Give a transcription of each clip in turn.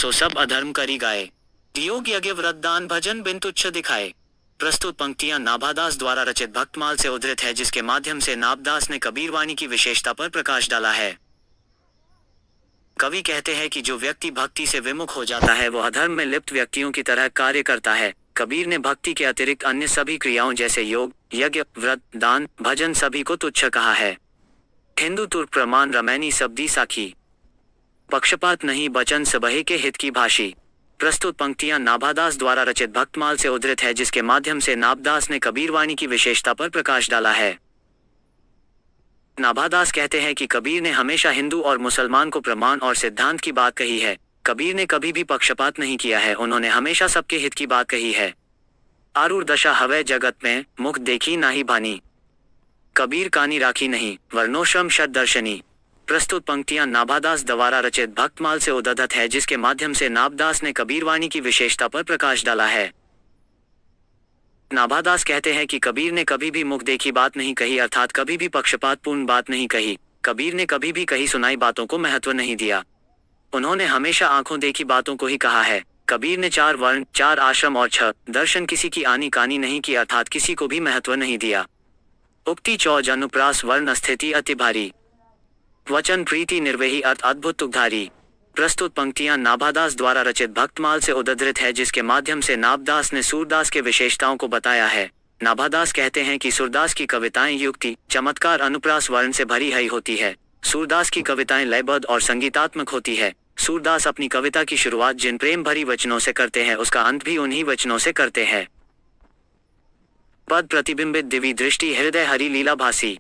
सो सब अधर्म करी गाए, योग यज्ञ व्रत दान भजन बिन तुच्छ दिखाए। प्रस्तुत पंक्तियां नाभादास द्वारा रचित भक्तमाल से उद्धृत है, जिसके माध्यम से नाभदास ने कबीरवाणी की विशेषता पर प्रकाश डाला है। कवि कहते हैं कि जो व्यक्ति भक्ति से विमुख हो जाता है वो अधर्म में लिप्त व्यक्तियों की तरह कार्य करता है। कबीर ने भक्ति के अतिरिक्त अन्य सभी क्रियाओं जैसे योग यज्ञ व्रत दान भजन सभी को तुच्छ कहा है। हिंदू तुर्क प्रमाण रमैनी शब्दी साखी, पक्षपात नहीं बचन सबहे के हित की भाषी। प्रस्तुत पंक्तियां नाभादास द्वारा रचित भक्तमाल से उद्धृत है, जिसके माध्यम से नाभदास ने कबीरवाणी की विशेषता पर प्रकाश डाला है। नाभादास कहते हैं कि कबीर ने हमेशा हिंदू और मुसलमान को प्रमाण और सिद्धांत की बात कही है। कबीर ने कभी भी पक्षपात नहीं किया है, उन्होंने हमेशा सबके हित की बात कही है। आरूढ़ दशा हवै जगत में, मुख देखी नाही भानी, कबीर कानी राखी नहीं, वर्णोश्रम शत दर्शनी। प्रस्तुत पंक्तियां नाभादास द्वारा रचित भक्तमाल से उद्धृत है, जिसके माध्यम से नाभदास ने कबीरवाणी की विशेषता पर प्रकाश डाला है। नाभादास कहते हैं कि कबीर ने कभी भी मुख देखी बात नहीं कही, अर्थात कभी भी पक्षपातपूर्ण बात नहीं कही। कबीर ने कभी भी कही सुनाई बातों को महत्व नहीं दिया, उन्होंने हमेशा आंखों देखी बातों को ही कहा है। कबीर ने 4 वर्ण 4 आश्रम और 6 दर्शन किसी की आनी कानी नहीं की, अर्थात किसी को भी महत्व नहीं दिया। उक्ति 14 अनुप्रास वर्ण स्थिति अति भारी, वचन प्रीति निर्वेही अर्थ अद्भुत तुकधारी। प्रस्तुत पंक्तियां नाभादास द्वारा रचित भक्तमाल से उद्धृत है, जिसके माध्यम से नाभदास ने सूरदास के विशेषताओं को बताया है। नाभादास कहते हैं कि सूरदास की कविताएं युक्ति चमत्कार अनुप्रास वर्ण से भरी हुई होती है। सूरदास की कविताएं लयबद्ध और संगीतात्मक होती है। सूरदास अपनी कविता की शुरुआत जिन प्रेम भरी वचनों से करते हैं, उसका अंत भी उन्हीं वचनों से करते हैं। पद प्रतिबिंबित दिव्य दृष्टि हृदय हरि लीला भासी,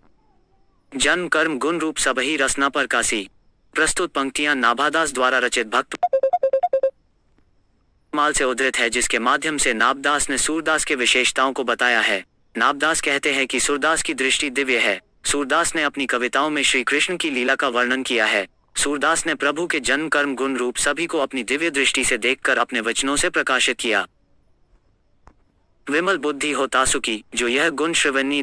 जन्म कर्म गुण रूप सबही रसना प्रकाशी। प्रस्तुत पंक्तियां नाभादास द्वारा रचित भक्त माल से उद्धृत है, जिसके माध्यम से नाभदास ने सूरदास के विशेषताओं को बताया है। नाभदास कहते हैं कि सूरदास की दृष्टि दिव्य है। सूरदास ने अपनी कविताओं में श्री कृष्ण की लीला का वर्णन किया है। सूरदास ने प्रभु के जन्म कर्म गुण रूप सभी को अपनी दिव्य दृष्टि से देखकर अपने वचनों से प्रकाशित किया। विमल बुद्धि हो तासुकी, जो यह गुण श्रवणी